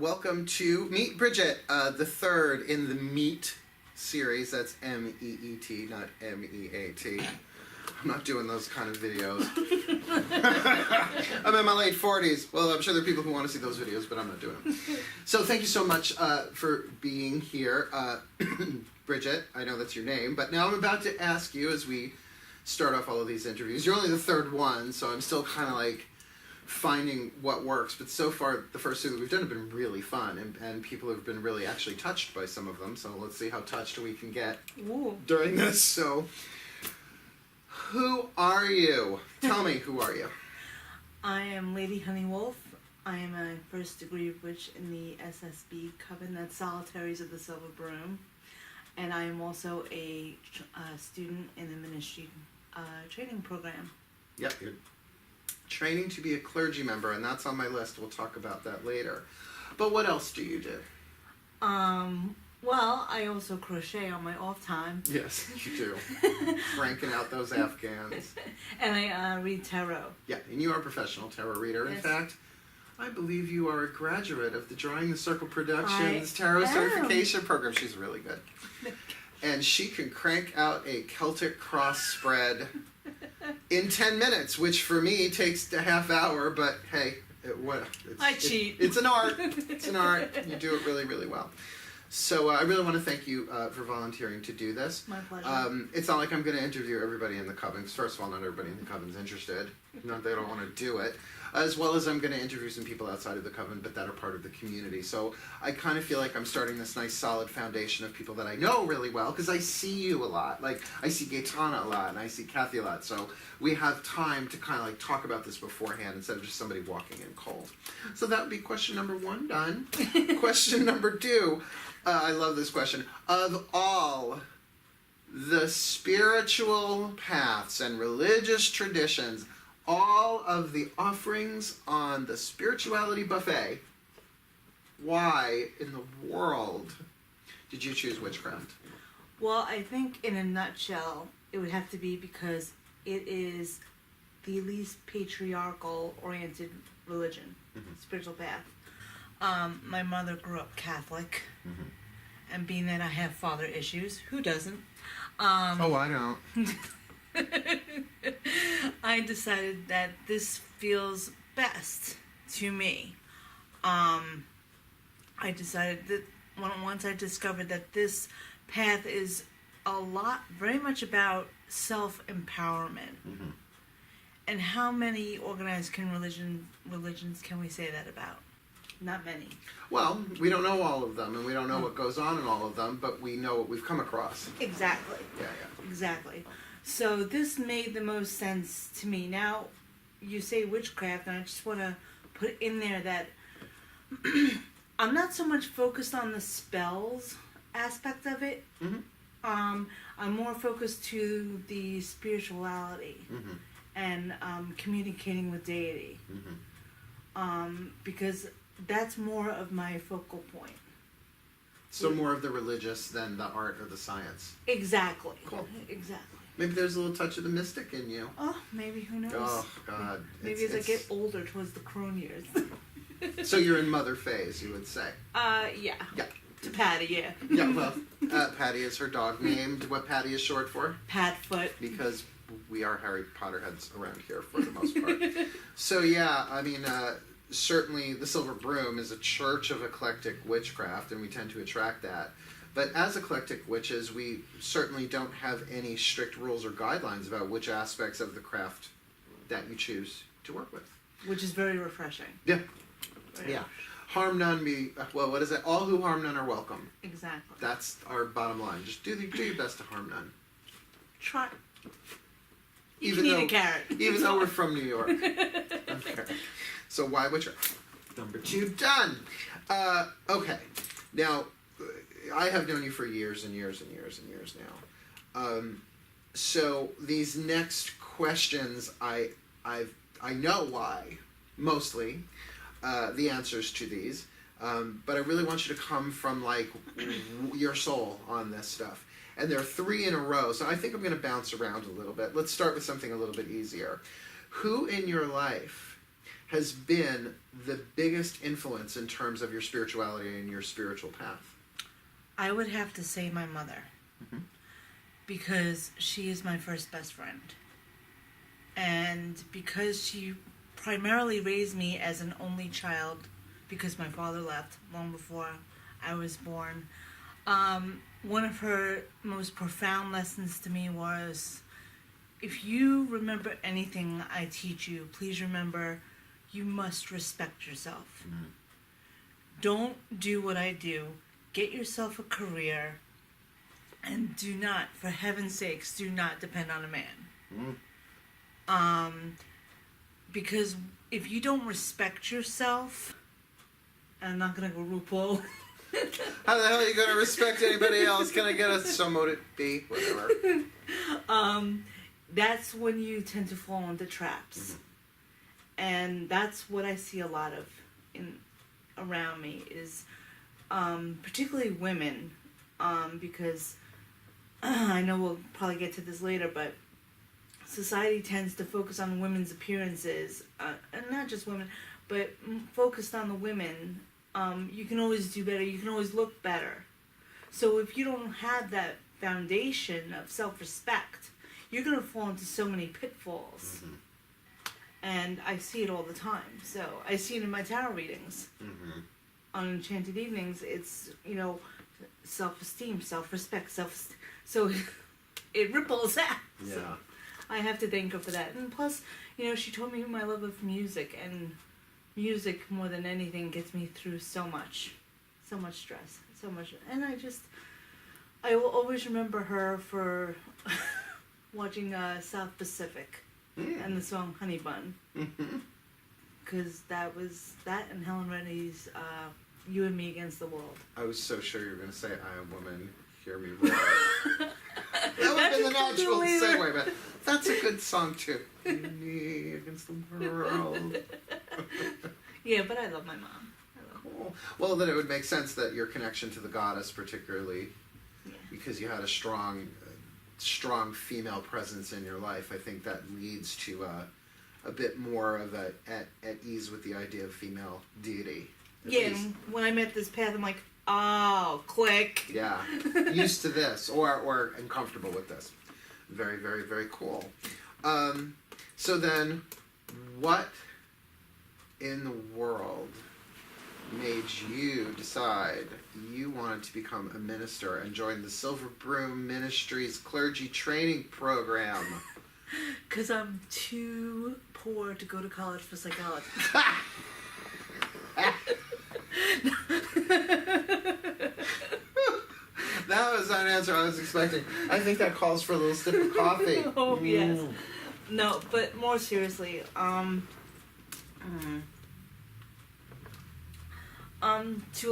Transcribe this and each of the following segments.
welcome to Meet Bridget, the third in the Meet series. That's M-E-E-T, not M-E-A-T. I'm not doing those kind of videos. I'm in my late 40s. Well, I'm sure there are people who want to see those videos, but I'm not doing them. So thank you so much for being here. Bridget, I know that's your name, but now I'm about to ask you as we start off all of these interviews. You're only the third one, so I'm still kind of like finding what works. But so far, the first two that we've done have been really fun, and people have been really actually touched by some of them. So let's see how touched we can get during this. So, who are you? Tell me, who are you? I am Lady HoneyWolf. I am a first degree witch in the SSB Coven, that's Solitaries of the Silver Broom. And I am also a student in the ministry training program. Yep, you're training to be a clergy member, and that's on my list. We'll talk about that later. But what else do you do? Well, I also crochet on my off time. Yes, you do. Cranking out those Afghans. And I read tarot. Yeah, and you are a professional tarot reader. Yes. In fact, I believe you are a graduate of the Drawing the Circle Productions Tarot Certification Program. She's really good. And she can crank out a Celtic cross spread in 10 minutes, which for me takes a half hour, but hey, I cheat. It's an art. It's an art. You do it really, really well. So I really want to thank you for volunteering to do this. My pleasure. It's not like I'm going to interview everybody in the coven, because first of all, not everybody in the coven's interested. Not they don't want to do it. As well as I'm going to interview some people outside of the coven, but that are part of the community. So I kind of feel like I'm starting this nice solid foundation of people that I know really well, because I see you a lot. Like, I see Gaetana a lot, and I see Kathy a lot. So we have time to kind of like talk about this beforehand instead of just somebody walking in cold. So that would be question number one done. Question number two. I love this question. Of all the spiritual paths and religious traditions, all of the offerings on the spirituality buffet, why in the world did you choose witchcraft? Well, I think in a nutshell, it would have to be because it is the least patriarchal oriented religion, spiritual path. My mother grew up Catholic, and being that I have father issues, who doesn't? Oh, I don't. I decided that this feels best to me. I decided that once I discovered that this path is very much about self-empowerment. And how many organized religions can we say that about? Not many. Well, we don't know all of them, and we don't know what goes on in all of them, but we know what we've come across. Exactly. Yeah. Exactly. So this made the most sense to me. Now, you say witchcraft, and I just want to put in there that I'm not so much focused on the spells aspect of it. I'm more focused to the spirituality and communicating with deity. Because that's more of my focal point. So more of the religious than the art or the science. Exactly. Cool. Exactly. Maybe there's a little touch of the mystic in you. Oh, maybe, who knows? Oh, God. Maybe as I get older towards the crone years. So you're in mother phase, you would say? Yeah. Yeah. To Patty, yeah. Yeah, well, Patty is her dog named. What Patty is short for? Patfoot. Because we are Harry Potter heads around here for the most part. So yeah, I mean, certainly the Silver Broom is a church of eclectic witchcraft, and we tend to attract that. But as eclectic witches, we certainly don't have any strict rules or guidelines about which aspects of the craft that you choose to work with. Which is very refreshing. Yeah. Yeah. Harm none well, what is it? All who harm none are welcome. Exactly. That's our bottom line. Just do your best to harm none. Try. Even eat a carrot. Even though we're from New York. Okay. So why witchcraft? Number two done. Okay. Now, I have known you for years and years and years and years now. So these next questions, I know why, mostly, the answers to these. But I really want you to come from like your soul on this stuff. And there are three in a row, so I think I'm going to bounce around a little bit. Let's start with something a little bit easier. Who in your life has been the biggest influence in terms of your spirituality and your spiritual path? I would have to say my mother. Mm-hmm. Because she is my first best friend. And because she primarily raised me as an only child, because my father left long before I was born, one of her most profound lessons to me was, if you remember anything I teach you, please remember you must respect yourself. Mm-hmm. Don't do what I do. Get yourself a career, and do not, for heaven's sakes, do not depend on a man. Mm. Because if you don't respect yourself, and I'm not gonna go RuPaul. How the hell are you gonna respect anybody else? Can I get a so mote it be? Whatever. That's when you tend to fall into traps. Mm-hmm. And that's what I see a lot of around me is particularly women, because I know we'll probably get to this later, but society tends to focus on women's appearances, and not just women, but focused on the women. You can always do better, you can always look better. So if you don't have that foundation of self-respect, you're going to fall into so many pitfalls. Mm-hmm. And I see it all the time. So I see it in my tarot readings. Mm-hmm. On Enchanted Evenings, it's, self-esteem, self-respect, so it ripples out. Yeah. So I have to thank her for that. And plus, she told me my love of music, and music more than anything gets me through so much stress, so much. And I will always remember her for watching South Pacific and the song Honey Bun. Because that was that and Helen Reddy's You and Me Against the World. I was so sure you were going to say, I Am Woman, Hear Me Roar. That would have been the natural segue, but that's a good song too. You and Me Against the World. Yeah, but I love my mom. Cool. Well, then it would make sense that your connection to the goddess, particularly, because you had a strong female presence in your life, I think that leads to a bit more of at ease with the idea of female deity. And when I met this path, I'm like, oh, click. Yeah, used to this, or uncomfortable with this. Very, very, very cool. So then, what in the world made you decide you wanted to become a minister and join the Silver Broom Ministries Clergy Training Program? Because I'm too poor to go to college for psychology. That was an answer I was expecting. I think that calls for a little sip of coffee. Oh, yes. No, but more seriously, to a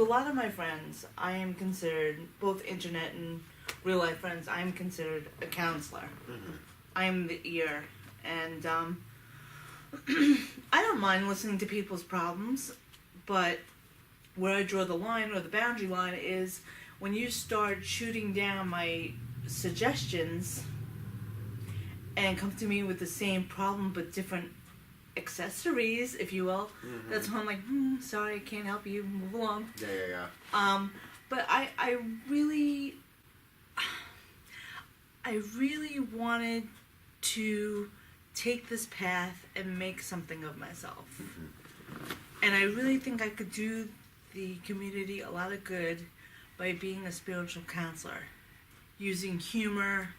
lot of my friends, I am considered, both internet and real life friends, I am considered a counselor. Mm-hmm. I am the ear, and I don't mind listening to people's problems, but where I draw the line or the boundary line is when you start shooting down my suggestions and come to me with the same problem but different accessories, if you will. Mm-hmm. That's when I'm like, sorry, I can't help you. Move along. Yeah. But I really wanted to take this path and make something of myself. Mm-hmm. And I really think I could do the community a lot of good by being a spiritual counselor, using humor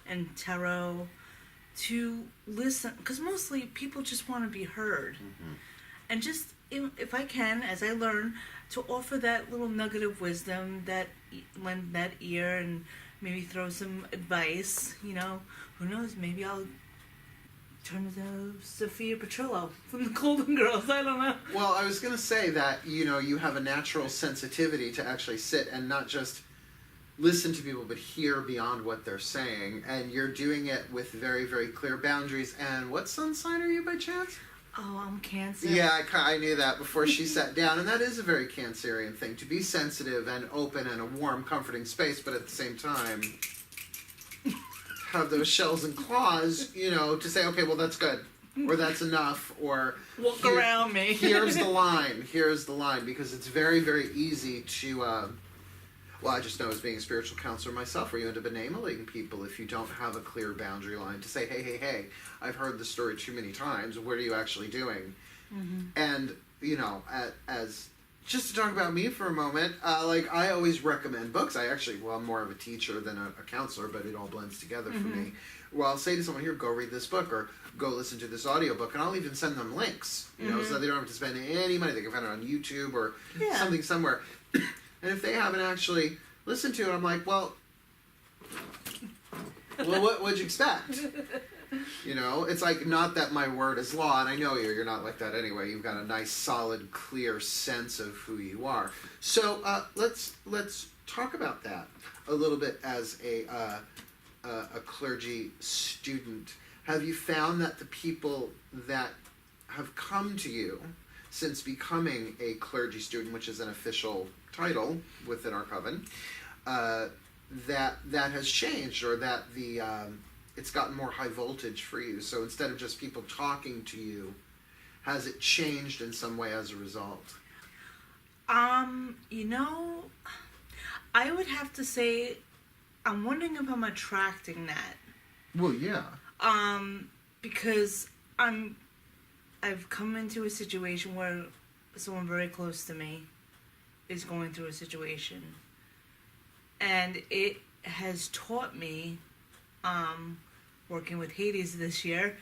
and tarot to listen, because mostly people just want to be heard. Mm-hmm. And just, if I can, as I learn, to offer that little nugget of wisdom, that lend that ear, and maybe throw some advice, who knows, maybe I'll turn into Sophia Petrillo from the Golden Girls, I don't know. Well, I was going to say that, you have a natural sensitivity to actually sit and not just listen to people, but hear beyond what they're saying. And you're doing it with very, very clear boundaries. And what sun sign are you by chance? Oh, I'm Cancer. Yeah, I knew that before she sat down. And that is a very Cancerian thing, to be sensitive and open and a warm, comforting space, but at the same time have those shells and claws, to say, okay, well, that's good. or that's enough, or Walk around me. here's the line, because it's very, very easy to, well, I just know as being a spiritual counselor myself, where you end up enabling people if you don't have a clear boundary line to say, hey, I've heard this story too many times, what are you actually doing? And, you know, as just to talk about me for a moment, like, I always recommend books. I'm more of a teacher than a counselor, but it all blends together for me. Well, I'll say to someone, here, go read this book, or go listen to this audiobook, and I'll even send them links, you know, so they don't have to spend any money. They can find it on YouTube or something somewhere. And if they haven't actually listened to it, I'm like, well, what would you expect? You know, it's like, not that my word is law, and I know you're not like that anyway. You've got a nice, solid, clear sense of who you are. So let's talk about that a little bit as a clergy student. Have you found that the people that have come to you since becoming a clergy student, which is an official title within our coven, that has changed, or that it's gotten more high voltage for you? So instead of just people talking to you, has it changed in some way as a result? You know, I would have to say, I'm wondering if I'm attracting that. Well, yeah. Because I've come into a situation where someone very close to me is going through a situation, and it has taught me, working with Hades this year,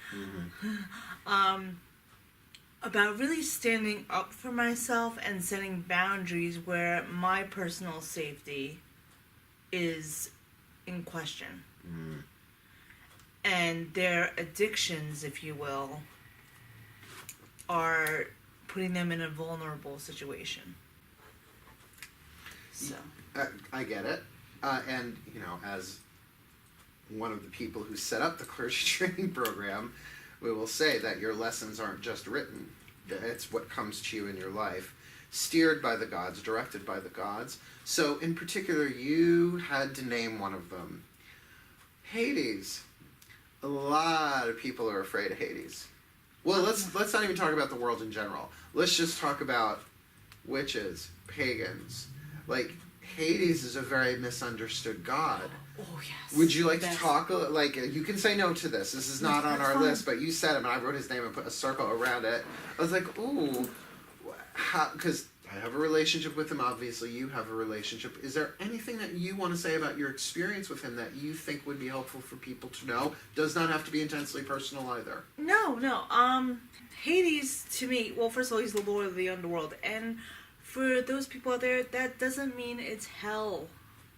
about really standing up for myself and setting boundaries where my personal safety is in question. And their addictions, if you will, are putting them in a vulnerable situation. So I get it. And, you know, as one of the people who set up the clergy training program, we will say that your lessons aren't just written. It's what comes to you in your life, steered by the gods, directed by the gods. So, in particular, you had to name one of them. Hades. A lot of people are afraid of Hades. Well, let's not even talk about the world in general. Let's just talk about witches, pagans. Like, Hades is a very misunderstood god. Oh, yes. Would you like to talk, like, you can say no to this. This is not on our list, but you said him, and I wrote his name and put a circle around it. I was like, ooh, because I have a relationship with him, obviously you have a relationship. Is there anything that you want to say about your experience with him that you think would be helpful for people to know? Does not have to be intensely personal either. No. Hades, to me, well, first of all, he's the lord of the Underworld, and for those people out there, that doesn't mean it's hell,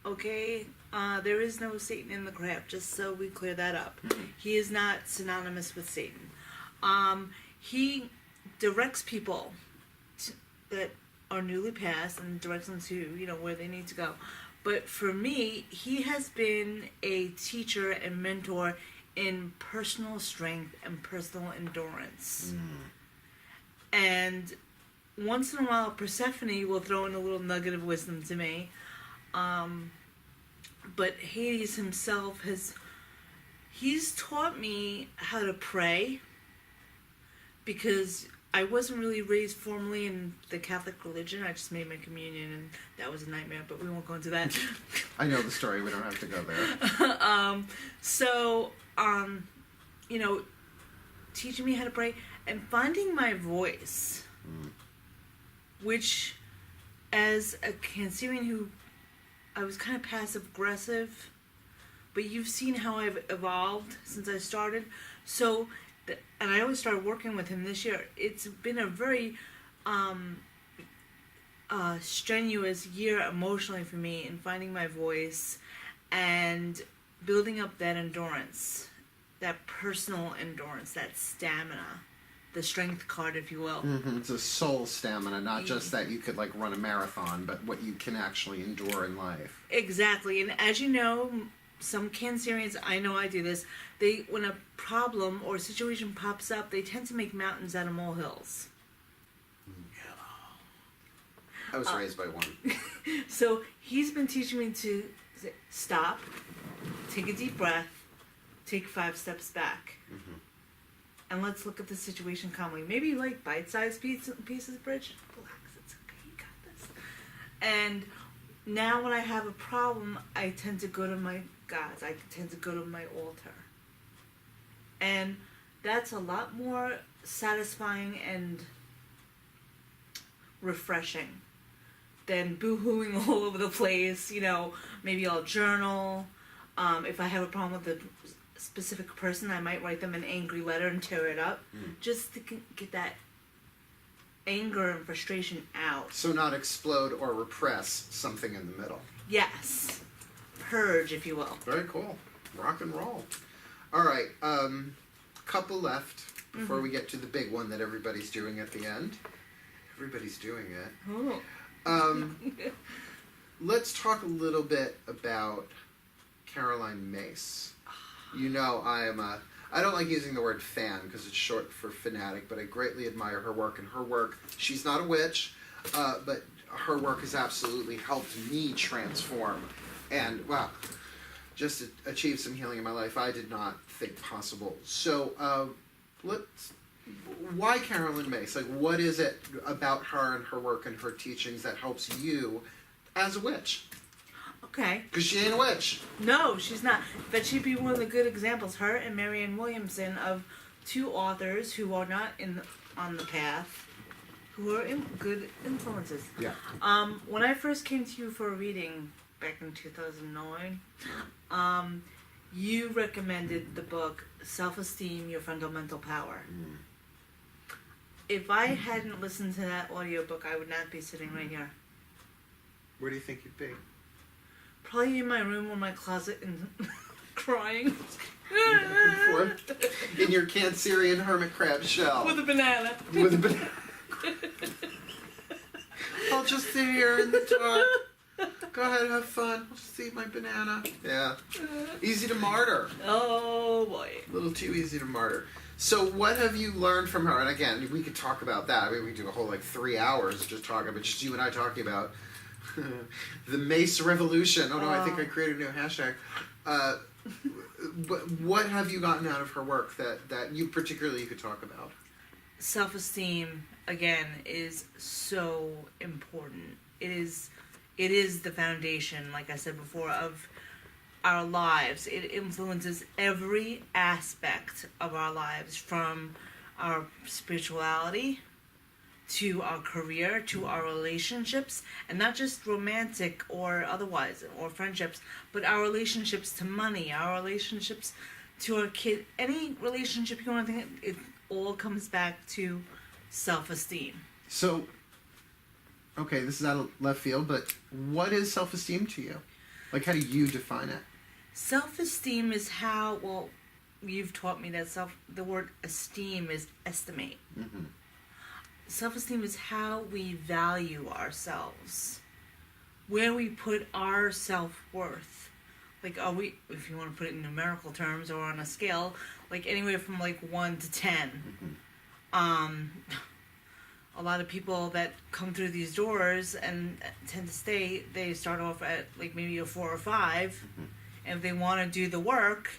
okay? There is no Satan in the crap, just so we clear that up. He is not synonymous with Satan. He directs people that are newly passed and directs them to, you know, where they need to go. But for me, he has been a teacher and mentor in personal strength and personal endurance. And once in a while, Persephone will throw in a little nugget of wisdom to me. But Hades himself he's taught me how to pray, because I wasn't really raised formally in the Catholic religion. I just made my communion, and that was a nightmare, but we won't go into that. I know the story. We don't have to go there. You know, teaching me how to pray and finding my voice, which, as a Cancerian who, I was kind of passive-aggressive, but you've seen how I've evolved since I started. So, and I only started working with him this year. It's been a very strenuous year emotionally for me in finding my voice and building up that endurance, that personal endurance, that stamina, the strength card, if you will. It's a soul stamina, not just that you could, like, run a marathon, but what you can actually endure in life. Exactly. And as you know, some Cancerians, I know I do this, when a problem or situation pops up, they tend to make mountains out of molehills. I was raised by one. So he's been teaching me to stop, take a deep breath, take 5 steps back. and let's look at the situation calmly. Maybe you like bite-sized pieces, Bridget. Relax, it's okay, you got this. And now when I have a problem, I tend to go to my gods. I tend to go to my altar. And that's a lot more satisfying and refreshing than boo-hooing all over the place. You know, maybe I'll journal. If I have a problem with a specific person, I might write them an angry letter and tear it up, just to get that anger and frustration out. So not explode or repress something in the middle. Yes. Purge, if you will. Very cool. Rock and roll. All right, couple left before we get to the big one that everybody's doing at the end. Everybody's doing it. Oh. Let's talk a little bit about Caroline Mace. You know, I don't like using the word fan because it's short for fanatic, but I greatly admire her work. And her work, she's not a witch, but her work has absolutely helped me transform and, wow, just achieve some healing in my life I did not think possible. So, why Caroline Mace? Like, what is it about her and her work and her teachings that helps you as a witch? Okay. Because she ain't a witch. No, she's not. But she'd be one of the good examples. Her and Marianne Williamson, of two authors who are not on the path, who are good influences. Yeah. When I first came to you for a reading back in 2009, you recommended the book Self-Esteem, Your Fundamental Power. If I hadn't listened to that audiobook, I would not be sitting right here. Where do you think you'd be? Probably in my room or my closet and crying. In your Cancerian hermit crab shell. With a banana. With a banana. I'll just sit here in the dark. Go ahead, have fun. I'll just eat my banana. Yeah. Easy to martyr. Oh boy. A little too easy to martyr. So what have you learned from her? And again, we could talk about that. I mean, we could do a whole 3 hours just talking about, just you and I talking about the Mace Revolution. Oh no, I think I created a new hashtag. What have you gotten out of her work that you particularly could talk about? Self-esteem, again, is so important. It is the foundation, like I said before, of our lives. It influences every aspect of our lives, from our spirituality to our career, to our relationships, and not just romantic or otherwise, or friendships, but our relationships to money, our relationships to our kid, any relationship you want to think, it all comes back to self-esteem. So, okay, this is out of left field, but what is self-esteem to you? Like, how do you define it? Self-esteem is how, well, you've taught me that the word esteem is estimate. Mm-hmm. Self-esteem is how we value ourselves, where we put our self-worth. Like, are we, if you want to put it in numerical terms or on a scale, like anywhere from 1 to 10. Mm-hmm. A lot of people that come through these doors and tend to stay, they start off at maybe a 4 or 5. Mm-hmm. And if they want to do the work,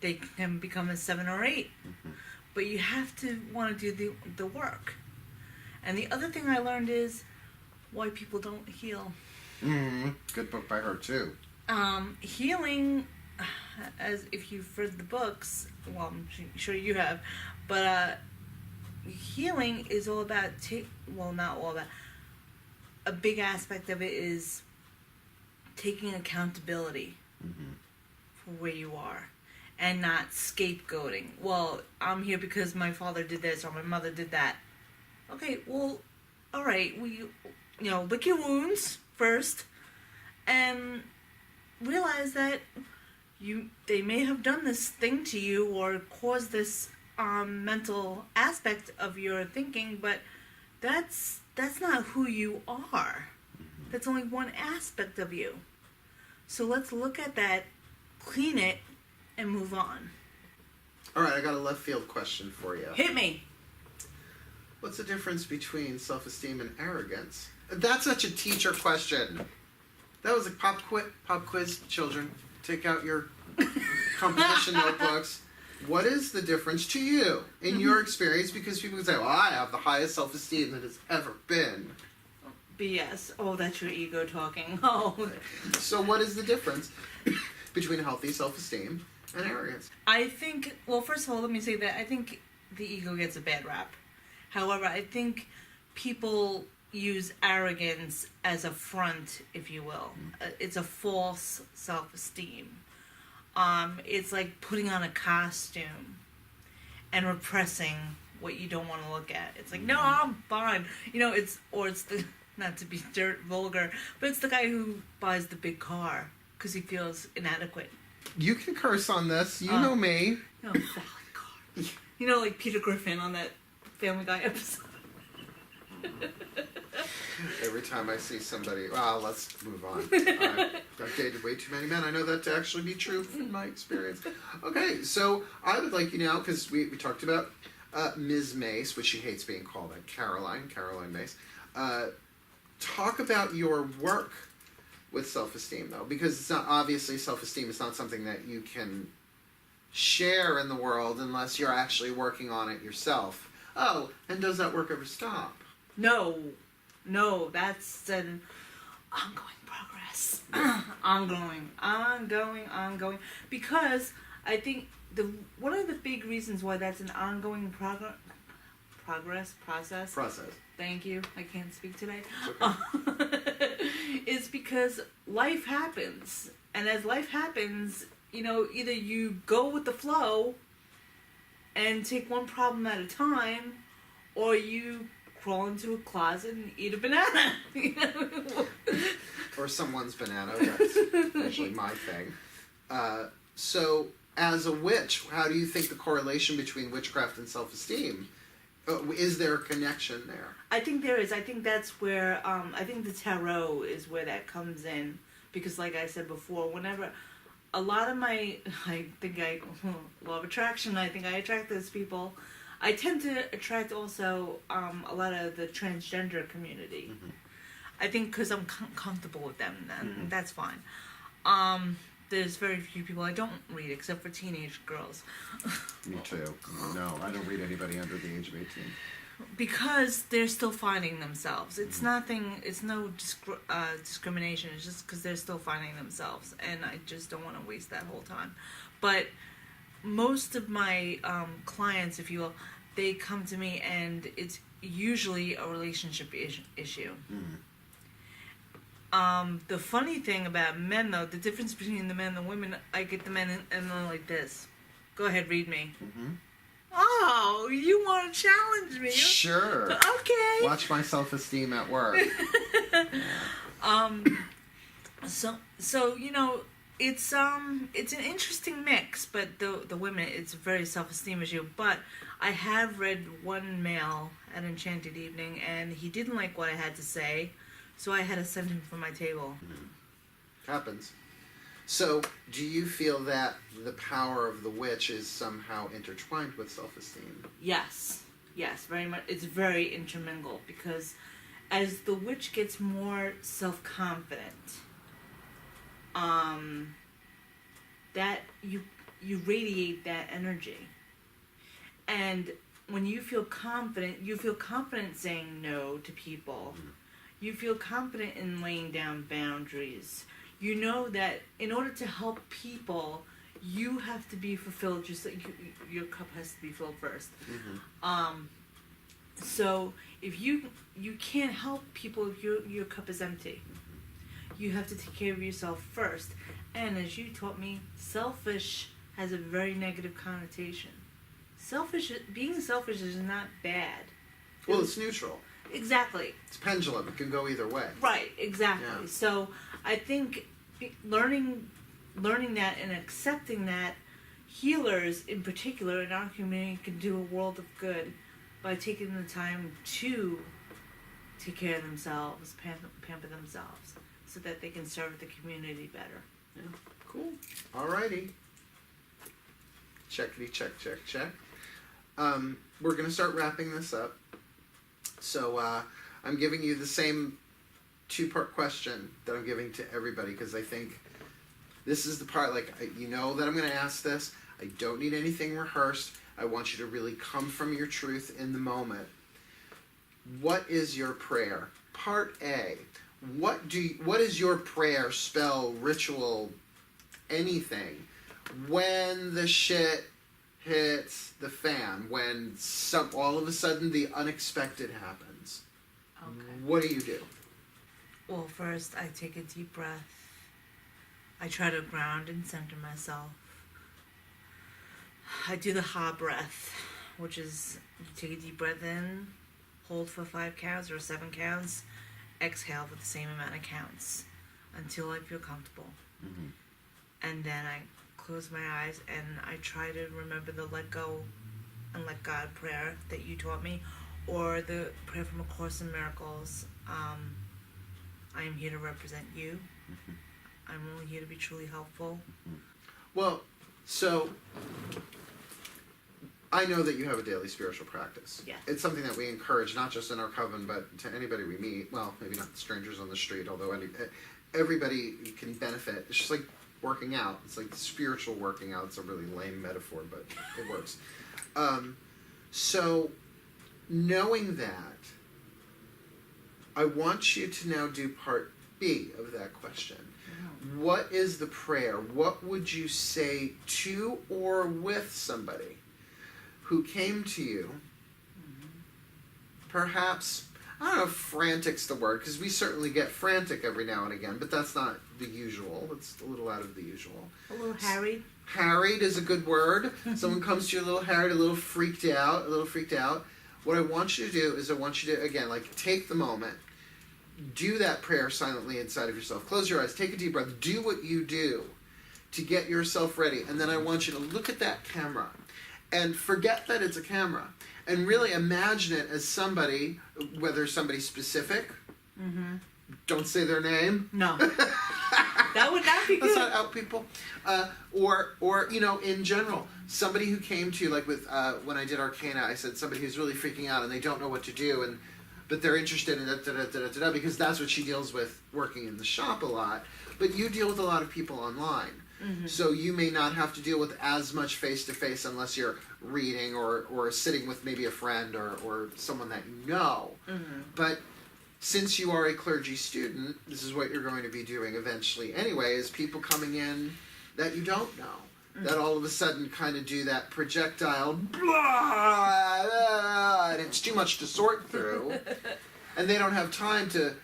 they can become a 7 or 8. Mm-hmm. But you have to want to do the work. And the other thing I learned is why people don't heal. Mm-hmm. Good book by her too. Healing, as if you've read the books, well, I'm sure you have, but healing is all about, not all about, a big aspect of it is taking accountability for where you are and not scapegoating. Well, I'm here because my father did this or my mother did that. Okay, well, all right, lick your wounds first and realize that they may have done this thing to you or caused this mental aspect of your thinking, but that's not who you are. That's only one aspect of you. So let's look at that, clean it, and move on. All right, I got a left field question for you. Hit me. What's the difference between self-esteem and arrogance? That's such a teacher question. That was a pop quiz, children. Take out your composition notebooks. What is the difference to you in your experience? Because people can say, well, I have the highest self-esteem that has ever been. BS. Oh, that's your ego talking. Oh. So what is the difference between healthy self-esteem and arrogance? I think, well, first of all, let me say that I think the ego gets a bad rap. However, I think people use arrogance as a front, if you will. It's a false self-esteem. It's like putting on a costume and repressing what you don't want to look at. It's like, no, I'm fine. You know, it's the, not to be vulgar, but it's the guy who buys the big car because he feels inadequate. You can curse on this. You know me. No, valid car. You know, like Peter Griffin on that Family Guy episode. Every time I see somebody, let's move on. I've dated way too many men. I know that to actually be true from my experience. Okay, so I would like you now, because we talked about Ms. Mace, which she hates being called Caroline Mace. Talk about your work with self-esteem, though, because it's not, obviously self-esteem is not something that you can share in the world unless you're actually working on it yourself. Oh, and does that work ever stop? No, that's an ongoing progress. ongoing. Because I think one of the big reasons why that's an ongoing process. Thank you. I can't speak today. Okay. Is because life happens, and as life happens, you know, either you go with the flow and take one problem at a time, or you crawl into a closet and eat a banana. Or someone's banana. That's usually my thing. So, as a witch, how do you think the correlation between witchcraft and self-esteem? Is there a connection there? I think there is. I think that's where, I think the tarot is where that comes in. Because like I said before, whenever, a lot of my, law of attraction, I think I attract those people. I tend to attract also a lot of the transgender community. Mm-hmm. I think because I'm comfortable with them, and that's fine. There's very few people I don't read, except for teenage girls. Me too. No, I don't read anybody under the age of 18. Because they're still finding themselves. It's nothing, it's no discrimination. It's just because they're still finding themselves. And I just don't want to waste that whole time. But most of my clients, if you will, they come to me and it's usually a relationship issue. The funny thing about men, though, the difference between the men and the women, I get the men and they're like this. Go ahead, read me. Oh, you want to challenge me? Sure. Okay. Watch my self-esteem at work. So you know, it's an interesting mix, but the women, it's a very self-esteem issue. But I have read one male at Enchanted Evening, and he didn't like what I had to say, so I had to send him from my table. Happens. So, do you feel that the power of the witch is somehow intertwined with self-esteem? Yes, very much. It's very intermingled, because as the witch gets more self-confident, that you radiate that energy. And when you feel confident saying no to people. You feel confident in laying down boundaries. You know that in order to help people, you have to be fulfilled. Just like your cup has to be filled first. So if you can't help people if your cup is empty. You have to take care of yourself first. And as you taught me, selfish has a very negative connotation. Being selfish is not bad. Well, it's neutral. Exactly. It's pendulum. It can go either way. Right, exactly. Yeah. So I think learning that and accepting that, healers in particular in our community can do a world of good by taking the time to take care of themselves, pamper themselves, so that they can serve the community better. Yeah, cool. Alrighty. Checkity check. We're going to start wrapping this up. So I'm giving you the same two-part question that I'm giving to everybody, because I think this is the part, like, you know that I'm going to ask this. I don't need anything rehearsed. I want you to really come from your truth in the moment. What is your prayer? Part A. What is your prayer, spell, ritual, anything, when the shit hits the fan, when all of a sudden the unexpected happens? Okay. What do? Well, first I take a deep breath. I try to ground and center myself. I do the ha breath, which is you take a deep breath in, hold for 5 counts or 7 counts, exhale for the same amount of counts until I feel comfortable. Mm-hmm. And then I close my eyes and I try to remember the let go and let God prayer that you taught me, or the prayer from A Course in Miracles. I am here to represent you. Mm-hmm. I'm only here to be truly helpful. Mm-hmm. Well, so I know that you have a daily spiritual practice. Yeah. It's something that we encourage, not just in our coven, but to anybody we meet. Well, maybe not strangers on the street, although everybody can benefit. It's just like working out. It's like spiritual working out. It's a really lame metaphor, but it works. So, knowing that, I want you to now do part B of that question. What is the prayer? What would you say to or with somebody who came to you? Perhaps, I don't know if frantic's the word, because we certainly get frantic every now and again, but that's not the usual. It's a little out of the usual. A little harried. Harried is a good word. Someone comes to you a little harried, a little freaked out. What I want you to do is I want you to, again, like, take the moment. Do that prayer silently inside of yourself. Close your eyes. Take a deep breath. Do what you do to get yourself ready. And then I want you to look at that camera and forget that it's a camera. And really imagine it as somebody, whether somebody specific. Mm-hmm. Don't say their name. No. That would not be good. Let's not out people. Or in general, somebody who came to you, like with when I did Arcana, I said somebody who's really freaking out and they don't know what to do, but they're interested in because that's what she deals with working in the shop a lot. But you deal with a lot of people online. Mm-hmm. So you may not have to deal with as much face-to-face unless you're reading or sitting with maybe a friend or someone that you know. Mm-hmm. But since you are a clergy student, this is what you're going to be doing eventually anyway, is people coming in that you don't know. Mm-hmm. That all of a sudden kind of do that projectile, and it's too much to sort through. And they don't have time to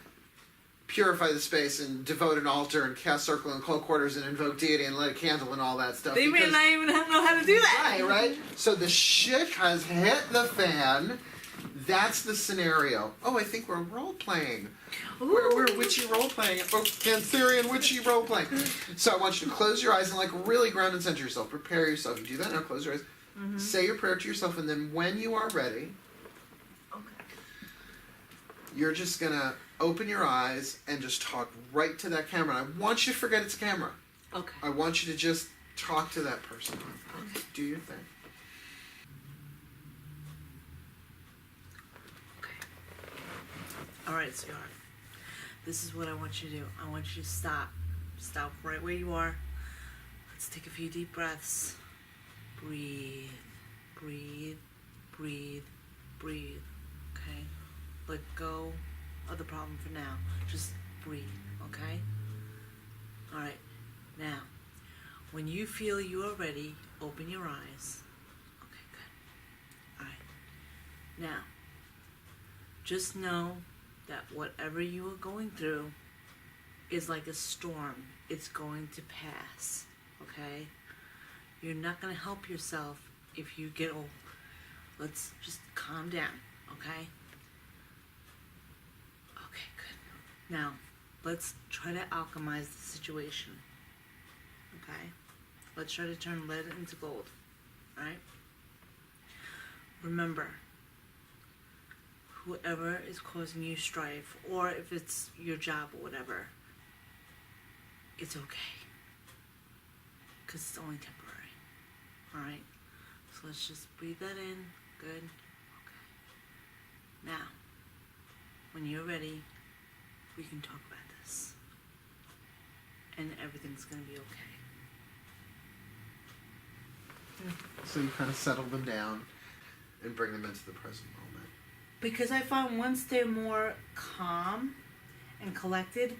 purify the space and devote an altar and cast circle and close quarters and invoke deity and light a candle and all that stuff. They may not even know how to do that. Right? So the shit has hit the fan. That's the scenario. Oh, I think we're role-playing. We're witchy role-playing. Oh, Cancerian witchy role-playing. So I want you to close your eyes and like really ground and center yourself. Prepare yourself. You do that now. Close your eyes. Mm-hmm. Say your prayer to yourself, and then when you are ready, you're just going to open your eyes and just talk right to that camera. And I want you to forget it's a camera. Okay. I want you to just talk to that person. Okay. Do your thing. All right, sweetheart. This is what I want you to do. I want you to stop. Stop right where you are. Let's take a few deep breaths. Breathe, breathe, breathe, breathe. Okay? Let go of the problem for now. Just breathe, okay? All right. Now, when you feel you are ready, open your eyes. Okay, good. All right. Now, just know that whatever you are going through is like a storm. It's going to pass, okay? You're not going to help yourself if you get old. Let's just calm down, okay? Okay, good. Now, let's try to alchemize the situation, okay? Let's try to turn lead into gold, all right? Remember, whoever is causing you strife, or if it's your job or whatever, it's okay. Because it's only temporary. Alright? So let's just breathe that in. Good. Okay. Now, when you're ready, we can talk about this. And everything's going to be okay. So you kind of settle them down and bring them into the present moment. Because I find once they're more calm and collected,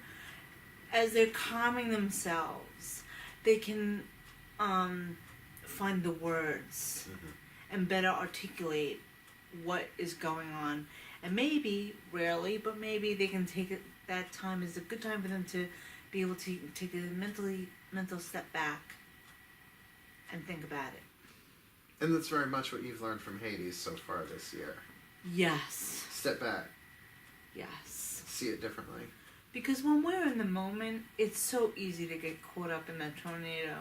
as they're calming themselves, they can find the words and better articulate what is going on. And maybe, rarely, but maybe they can take it, that time is a good time for them to be able to take a mental step back and think about it. And that's very much what you've learned from Hades so far this year. Yes. Step back. Yes. See it differently. Because when we're in the moment, it's so easy to get caught up in that tornado.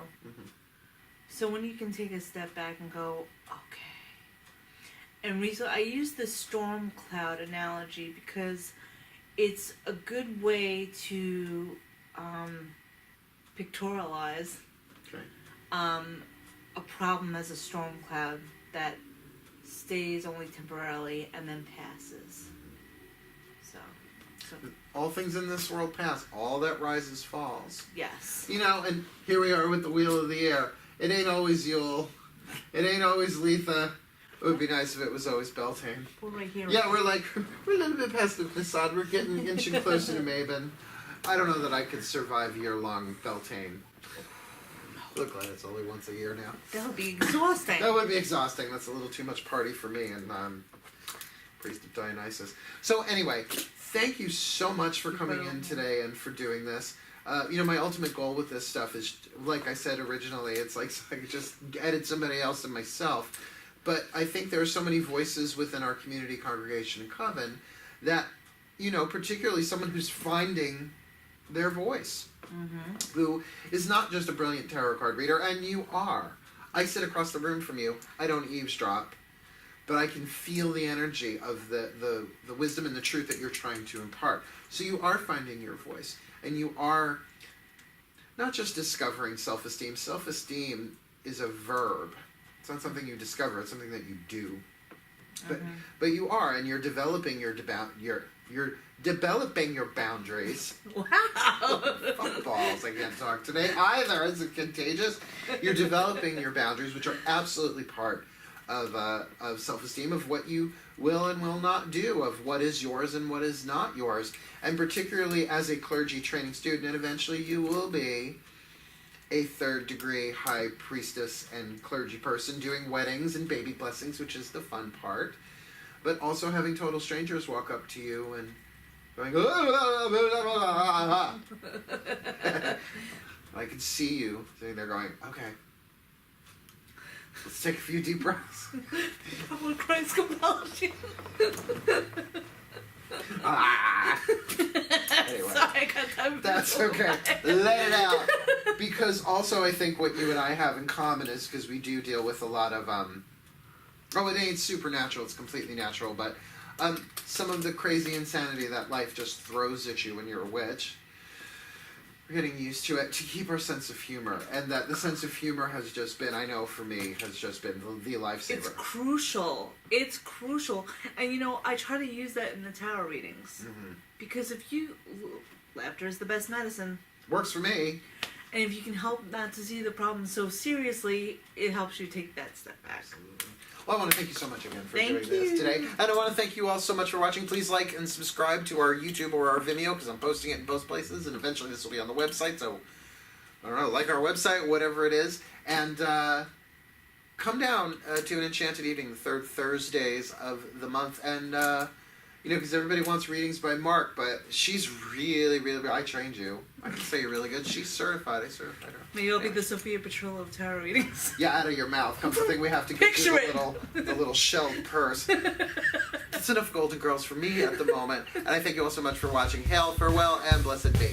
So when you can take a step back and go, okay. And recently, I use the storm cloud analogy because it's a good way to pictorialize a problem as a storm cloud that stays only temporarily and then passes. So all things in this world pass. All that rises falls. yes. You know, and here we are with the Wheel of the Air. It ain't always Yule. It ain't always Letha. It would be nice if it was always Beltane. We're right here. Yeah, we're a little bit past the facade. We're inching closer to Maven. I don't know that I could survive year-long Beltane. Look, glad it's only once a year now. That would be exhausting. That would be exhausting. That's a little too much party for me and Priest of Dionysus. So anyway, thank you so much for coming in today and for doing this. My ultimate goal with this stuff is, like I said originally, it's like I could just edit somebody else and myself. But I think there are so many voices within our community, congregation, and coven that, particularly someone who's finding their voice, who is not just a brilliant tarot card reader, and you are. I sit across the room from you. I don't eavesdrop, but I can feel the energy of the wisdom and the truth that you're trying to impart. So you are finding your voice, and you are not just discovering self-esteem. Self-esteem is a verb. It's not something you discover. It's something that you do. But you are, and you're developing you're developing your boundaries. Wow. Fuck balls! I can't talk today either. Is it contagious? You're developing your boundaries, which are absolutely part of self-esteem, of what you will and will not do, of what is yours and what is not yours, and particularly as a clergy training student, and eventually you will be a third-degree high priestess and clergy person doing weddings and baby blessings, which is the fun part, but also having total strangers walk up to you and going, I can see you sitting there going, okay, let's take a few deep breaths. Oh, Christ compels you. Anyway, sorry, I got time. That's okay. Let it out. Because also I think what you and I have in common is because we do deal with a lot of, it ain't supernatural, it's completely natural, but some of the crazy insanity that life just throws at you when you're a witch. We're getting used to it to keep our sense of humor, and that the sense of humor has just been, I know for me, has just been the lifesaver. It's crucial. It's crucial. And I try to use that in the tarot readings. Because laughter is the best medicine. Works for me. And if you can help not to see the problem so seriously, it helps you take that step back. Absolutely. Well, I want to thank you so much again for doing Thank this you. today. And I want to thank you all so much for watching. Please like and subscribe to our YouTube or our Vimeo, because I'm posting it in both places, and eventually this will be on the website, so, I don't know, like our website, whatever it is. And come down to an Enchanted Evening, the third Thursdays of the month, and, because everybody wants readings by Mark, but she's really, really, I trained you. I can say you're really good. She's certified. I certified her. Maybe I'll be the Sophia Patrol of tarot readings. Yeah, out of your mouth comes the thing we have to get Picture you, the little shelled purse. That's enough Golden Girls for me at the moment. And I thank you all so much for watching. Hail, farewell, and blessed be.